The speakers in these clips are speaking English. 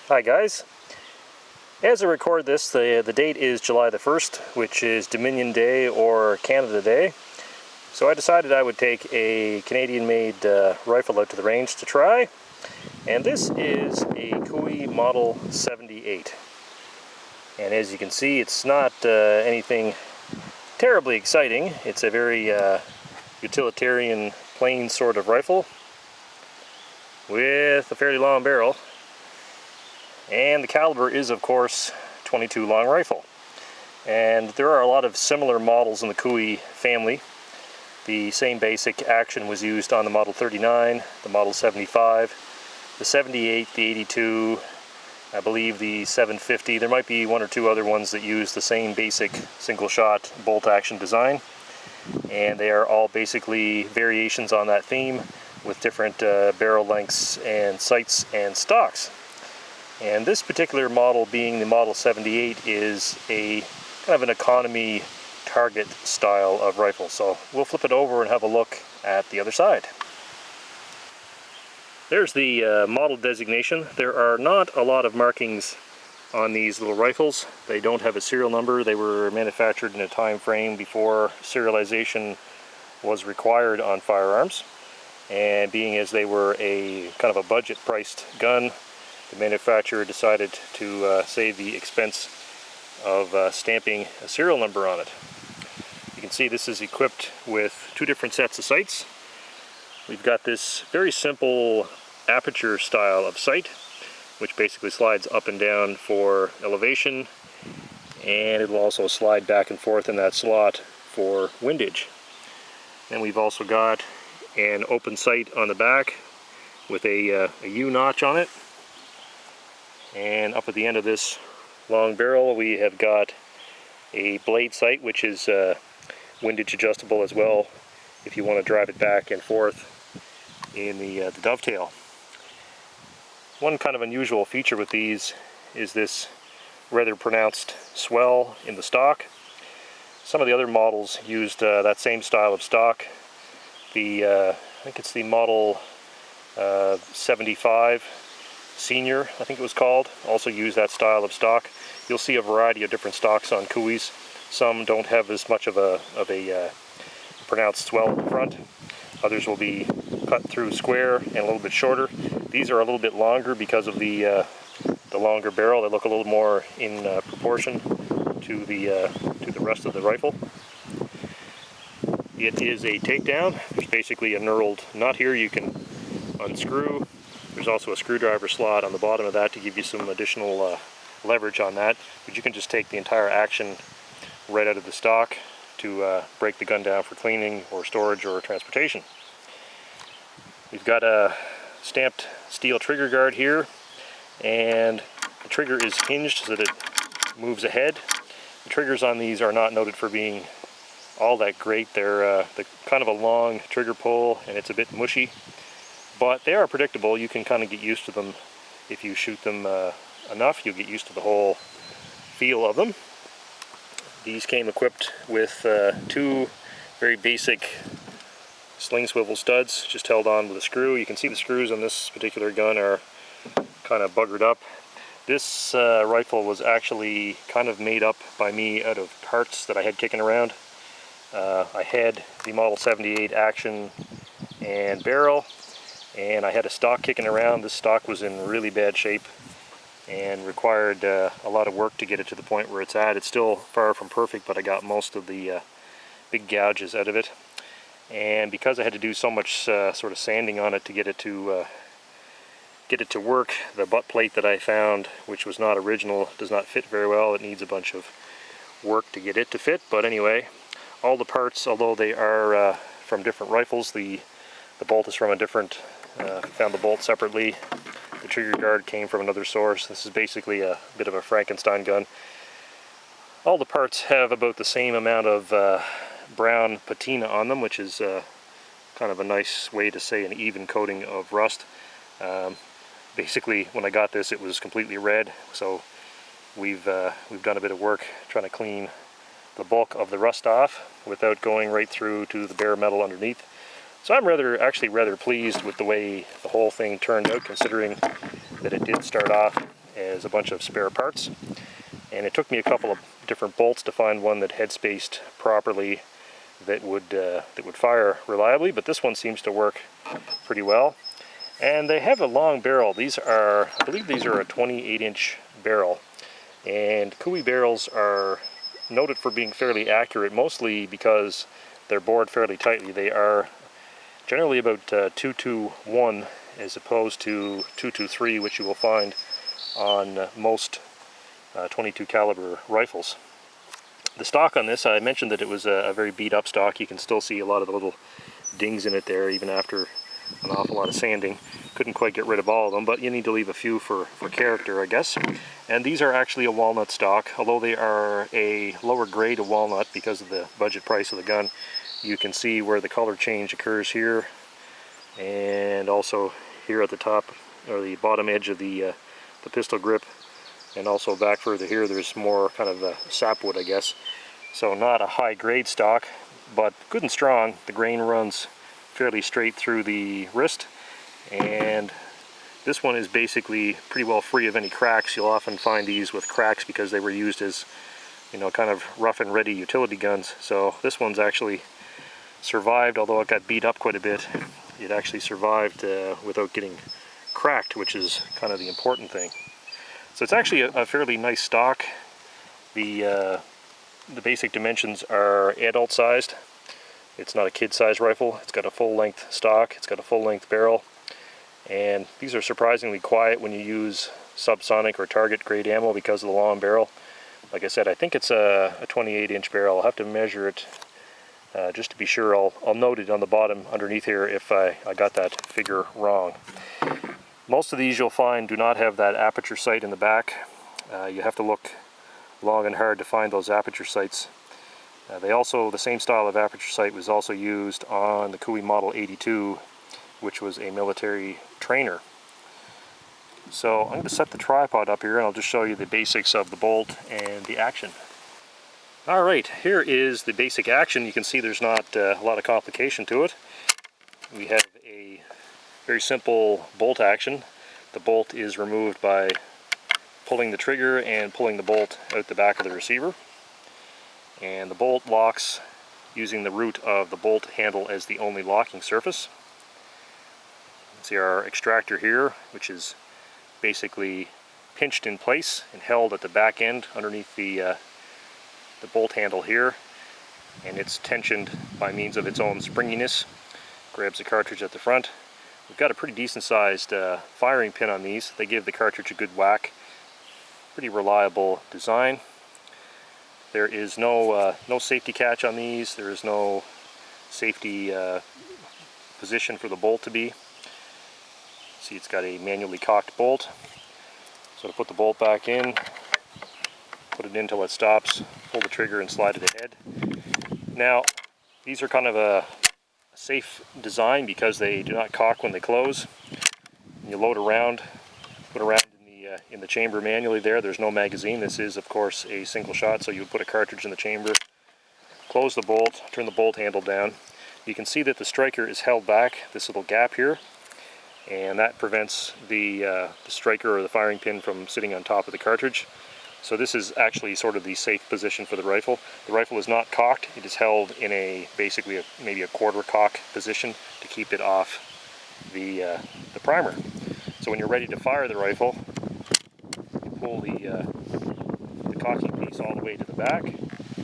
Hi guys. As I record this, the date is July the 1st, which is Dominion Day or Canada Day. So I decided I would take a Canadian-made rifle out to the range to try. And this is a Cooey Model 78. And as you can see, it's not anything terribly exciting. It's a very utilitarian, plain sort of rifle with a fairly long barrel. And the caliber is, of course, .22 long rifle. And there are a lot of similar models in the Cooey family. The same basic action was used on the Model 39, the Model 75, the 78, the 82, I believe the 750. There might be one or two other ones that use the same basic single-shot bolt-action design. And they are all basically variations on that theme with different barrel lengths and sights and stocks. And this particular model, being the Model 78, is a kind of an economy target style of rifle. So we'll flip it over and have a look at the other side. There's the model designation. There are not a lot of markings on these little rifles. They don't have a serial number. They were manufactured in a time frame before serialization was required on firearms. And being as they were a kind of a budget priced gun, the manufacturer decided to save the expense of stamping a serial number on it. You can see this is equipped with two different sets of sights. We've got this very simple aperture style of sight, which basically slides up and down for elevation, and it will also slide back and forth in that slot for windage. And we've also got an open sight on the back with a U-notch on it. And up at the end of this long barrel, we have got a blade sight, which is windage adjustable as well if you want to drive it back and forth in the dovetail. One kind of unusual feature with these is this rather pronounced swell in the stock. Some of the other models used that same style of stock. I think it's the Model 75 Senior, I think it was called, also use that style of stock. You'll see a variety of different stocks on Cooeys. Some don't have as much of a pronounced swell in the front. Others will be cut through square and a little bit shorter. These are a little bit longer because of the longer barrel. They look a little more in proportion to the rest of the rifle. It is a takedown. There's basically a knurled nut here you can unscrew. There's also a screwdriver slot on the bottom of that to give you some additional leverage on that. But you can just take the entire action right out of the stock to break the gun down for cleaning or storage or transportation. We've got a stamped steel trigger guard here, and the trigger is hinged so that it moves ahead. The triggers on these are not noted for being all that great. They're kind of a long trigger pull, and it's a bit mushy. But they are predictable. You can kind of get used to them. If you shoot them enough, you'll get used to the whole feel of them. These came equipped with two very basic sling swivel studs, just held on with a screw. You can see the screws on this particular gun are kind of buggered up. This rifle was actually kind of made up by me out of parts that I had kicking around. I had the Model 78 action and barrel, and I had a stock kicking around. This stock was in really bad shape and required a lot of work to get it to the point where it's at. It's still far from perfect, but I got most of the big gouges out of it. And because I had to do so much sort of sanding on it to get it to work, the butt plate that I found, which was not original, does not fit very well. It needs a bunch of work to get it to fit. But anyway, all the parts, although they are from different rifles, the bolt is from a different, found the bolt separately. The trigger guard came from another source. This is basically a bit of a Frankenstein gun. All the parts have about the same amount of brown patina on them, which is kind of a nice way to say an even coating of rust. Basically, when I got this, it was completely red, so we've done a bit of work trying to clean the bulk of the rust off without going right through to the bare metal underneath. So I'm actually rather pleased with the way the whole thing turned out, considering that it did start off as a bunch of spare parts. And it took me a couple of different bolts to find one that head spaced properly that would fire reliably, but this one seems to work pretty well. And they have a long barrel. These are, I believe these are a 28-inch barrel. And Cooey barrels are noted for being fairly accurate, mostly because they're bored fairly tightly. They are generally about 2-to-1 as opposed to 2-to-3, which you will find on most 22 caliber rifles. The stock on this, I mentioned that it was a very beat up stock. You can still see a lot of the little dings in it there, even after an awful lot of sanding. Couldn't quite get rid of all of them, but you need to leave a few for character, I guess. And these are actually a walnut stock, although they are a lower grade of walnut because of the budget price of the gun. You can see where the color change occurs here, and also here at the top, or the bottom edge of the pistol grip, and also back further here there's more kind of sapwood, I guess. So not a high grade stock, but good and strong. The grain runs fairly straight through the wrist, and this one is basically pretty well free of any cracks. You'll often find these with cracks because they were used as, you know, kind of rough and ready utility guns. So this one's actually survived, although it got beat up quite a bit. It actually survived without getting cracked, which is kind of the important thing. So it's actually a fairly nice stock. The basic dimensions are adult sized. It's not a kid-sized rifle. It's got a full-length stock. It's got a full-length barrel. And these are surprisingly quiet when you use subsonic or target grade ammo because of the long barrel. Like I said, I think it's a 28-inch barrel. I'll have to measure it just to be sure. I'll note it on the bottom underneath here if I got that figure wrong. Most of these you'll find do not have that aperture sight in the back. You have to look long and hard to find those aperture sights. The same style of aperture sight was also used on the Cooey Model 82, which was a military trainer. So I'm going to set the tripod up here and I'll just show you the basics of the bolt and the action. Alright, here is the basic action. You can see there's not a lot of complication to it. We have a very simple bolt action. The bolt is removed by pulling the trigger and pulling the bolt out the back of the receiver. And the bolt locks using the root of the bolt handle as the only locking surface. You can see our extractor here, which is basically pinched in place and held at the back end underneath the bolt handle here, and it's tensioned by means of its own springiness. Grabs the cartridge at the front. We've got a pretty decent sized firing pin on these. They give the cartridge a good whack. Pretty reliable design. There is no safety catch on these. There is no safety position for the bolt to be. See, it's got a manually cocked bolt. So to put the bolt back in, put it in till it stops, pull the trigger and slide it ahead. Now, these are kind of a safe design because they do not cock when they close. When you load around, put around in the chamber manually there. There's no magazine. This is, of course, a single shot, so you would put a cartridge in the chamber, close the bolt, turn the bolt handle down. You can see that the striker is held back, this little gap here, and that prevents the striker or the firing pin from sitting on top of the cartridge. So this is actually sort of the safe position for the rifle. The rifle is not cocked. It is held in basically maybe a quarter cock position to keep it off the primer. So when you're ready to fire the rifle, you pull the cocking piece all the way to the back.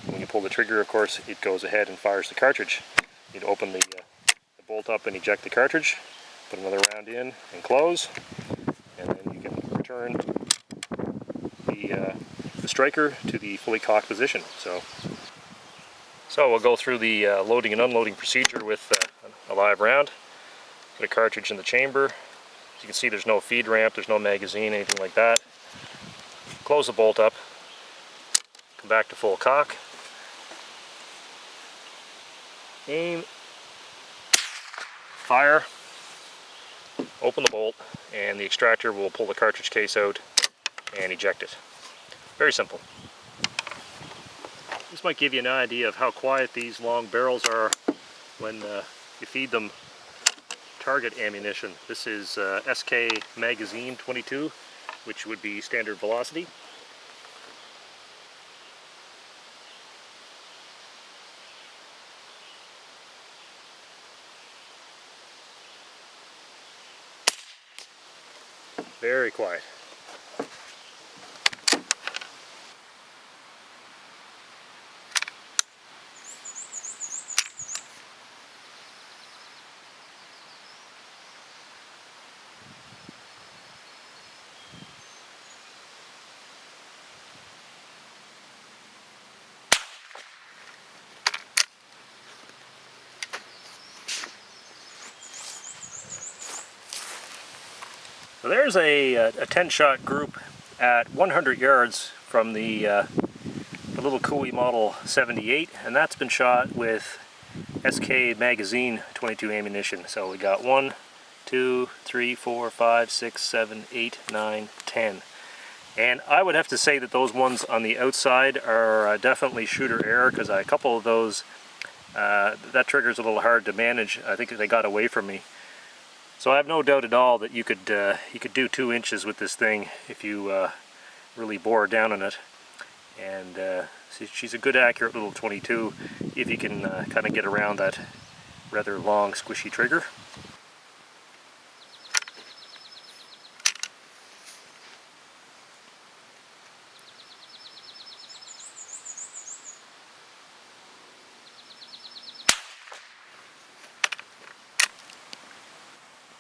When you pull the trigger, of course, it goes ahead and fires the cartridge. You'd open the bolt up and eject the cartridge, put another round in and close, and then you can return the striker to the fully cocked position. So we'll go through the loading and unloading procedure with a live round. Put a cartridge in the chamber. As you can see, there's no feed ramp, there's no magazine, anything like that. Close the bolt up, come back to full cock, aim, fire, open the bolt, and the extractor will pull the cartridge case out and eject it. Very simple. This might give you an idea of how quiet these long barrels are when you feed them target ammunition. This is SK magazine 22. which would be standard velocity. Very quiet. So there's a 10-shot group at 100 yards from the little Cooey Model 78, and that's been shot with SK magazine 22 ammunition. So we got 1, 2, 3, 4, 5, 6, 7, 8, 9, 10. And I would have to say that those ones on the outside are definitely shooter error, because a couple of those, that trigger's a little hard to manage. I think they got away from me. So I have no doubt at all that you could do 2 inches with this thing if you really bore down on it. And she's a good accurate little 22 if you can kind of get around that rather long squishy trigger.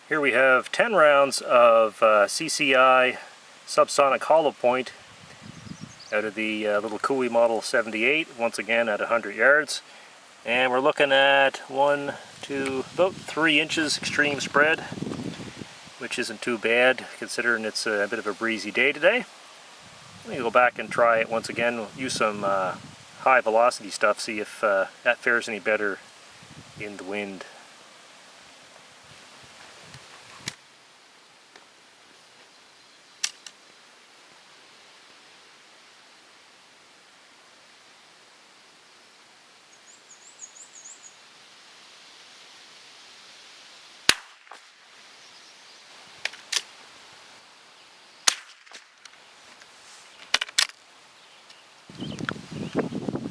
Here we have 10 rounds of CCI subsonic hollow point out of the little Cooey Model 78, once again at 100 yards. And we're looking at 1, 2, about 3 inches extreme spread, which isn't too bad considering it's a bit of a breezy day today. Let me go back and try it once again. We'll use some high velocity stuff, see if that fares any better in the wind.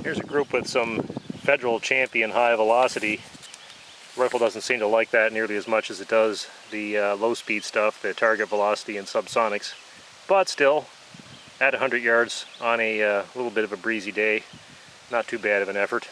Here's a group with some Federal Champion high velocity. The rifle doesn't seem to like that nearly as much as it does the low speed stuff, the target velocity and subsonics. But still, at 100 yards on a little bit of a breezy day, not too bad of an effort.